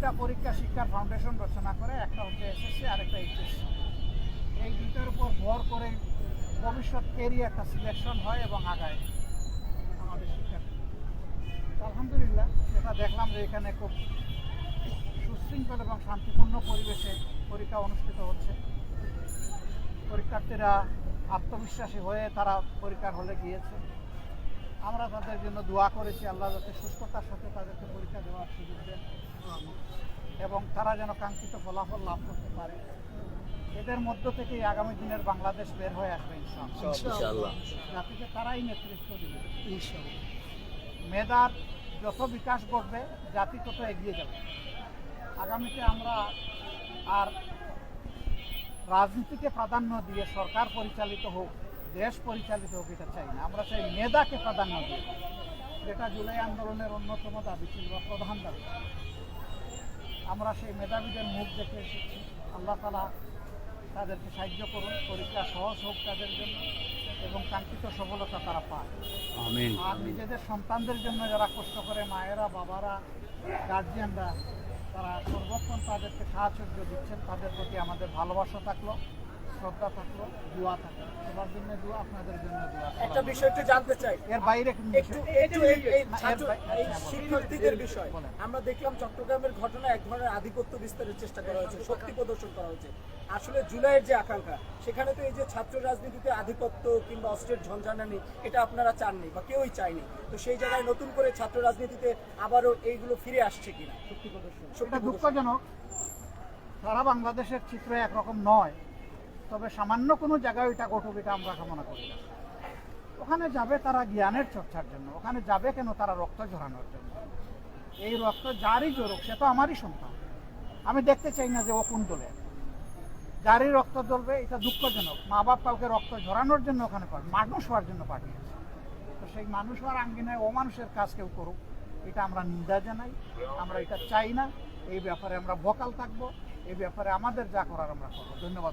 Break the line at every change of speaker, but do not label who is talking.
দুটা পরীক্ষা শিক্ষার ফাউন্ডেশন রচনা করে, একটা হচ্ছে এসএসসি আর একটা এইচএসসি। এই দুটার উপর ভর করে ভবিষ্যৎ কেরিয়ার একটা সিলেকশন হয় এবং আগায় আমাদের শিক্ষার্থী। আলহামদুলিল্লাহ যেটা দেখলাম যে এখানে খুব সুশৃঙ্খল এবং শান্তিপূর্ণ পরিবেশে পরীক্ষা অনুষ্ঠিত হচ্ছে। পরীক্ষার্থীরা আত্মবিশ্বাসী হয়ে তারা পরীক্ষার হলে গিয়েছে। আমরা তাদের জন্য দোয়া করেছি, আল্লাহ যাতে সুস্থতার সাথে তাদেরকে পরীক্ষা দেওয়ার সুযোগ দেন এবং তারা যেন কাঙ্ক্ষিত ফলাফল লাভ করতে পারে। এদের মধ্য থেকেই আগামী দিনের বাংলাদেশ বের হয়ে আসবে ইনশাআল্লাহ। জাতিকে তারাই নেতৃত্ব দিবে ইনশাআল্লাহ। মেধার যত বিকাশ ঘটবে জাতি তত এগিয়ে যাবে। আগামীতে আমরা আর রাজনীতিকে প্রাধান্য দিয়ে সরকার পরিচালিত হোক, দেশ পরিচালিত হোক এটা চাই না। আমরা চাই মেধাকে প্রাধান্য দিয়ে, যেটা জুলাই আন্দোলনের অন্যতম দাবি ছিল বা প্রধান দাবি। আমরা সেই মেধাবীদের মুখ দেখে এসেছি। আল্লাহ তাআলা তাদেরকে সাহায্য করুন, পরীক্ষা সহজ হোক তাদের জন্য এবং কাঙ্ক্ষিত সফলতা তারা পায়।
আমিন।
আর নিজেদের সন্তানদের জন্য যারা কষ্ট করে, মায়েরা, বাবারা, গার্জিয়ানরা, তারা সর্বক্ষণ তাদেরকে সাহায্য দিচ্ছেন, তাদের প্রতি আমাদের ভালোবাসা থাকলো, শ্রদ্ধা থাকলো, দোয়া থাকলো। সবার জন্য দোয়া, আপনাদের জন্য দোয়া।
একটা বিষয় একটু জানতে চাই,
এর বাইরে
শিক্ষার্থীদের বিষয়। আমরা দেখলাম চট্টগ্রামের ঘটনা এক ধরনের আধিপত্য বিস্তারের চেষ্টা করা হয়েছে, শক্তি প্রদর্শন করা হয়েছে। আসলে জুলাইয়ের যে আকাঙ্ক্ষা, সেখানে তো এই যে ছাত্র রাজনীতিতে আধিপত্য কিংবা অস্ত্রের ঝঞ্ঝানানি, এটা আপনারা চাননি বা কেউই চায়নি। তো সেই জায়গায় নতুন করে ছাত্র রাজনীতিতে আবারও এইগুলো ফিরে আসছে কিনা, শক্তি প্রদর্শন?
এটা দুঃখজনক। সারা বাংলাদেশের চিত্র একরকম নয়, তবে সামান্য কোনো জায়গায় এটা ঘটুক এটা আমরা কামনা করি না। ওখানে যাবে তারা জ্ঞানের চর্চার জন্য, ওখানে যাবে কেন তারা রক্ত ঝরানোর জন্য। এই রক্ত যারই জড়ুক, সে তো আমারই সন্তান। আমি দেখতে চাই না যে ও কোন দলে। যারই রক্ত জ্বলবে এটা দুঃখজনক। মা বাপ কাউকে রক্ত ঝরানোর জন্য ওখানে মানুষ হওয়ার জন্য পাঠিয়েছে। তো সেই মানুষ হওয়ার আঙ্গিনায় অমানুষের কাজ কেউ করুক, এটা আমরা নিন্দা জানাই। আমরা এটা চাই না। এই ব্যাপারে আমরা ভোকাল থাকবো। এই ব্যাপারে আমাদের যা করার আমরা করবো। ধন্যবাদ।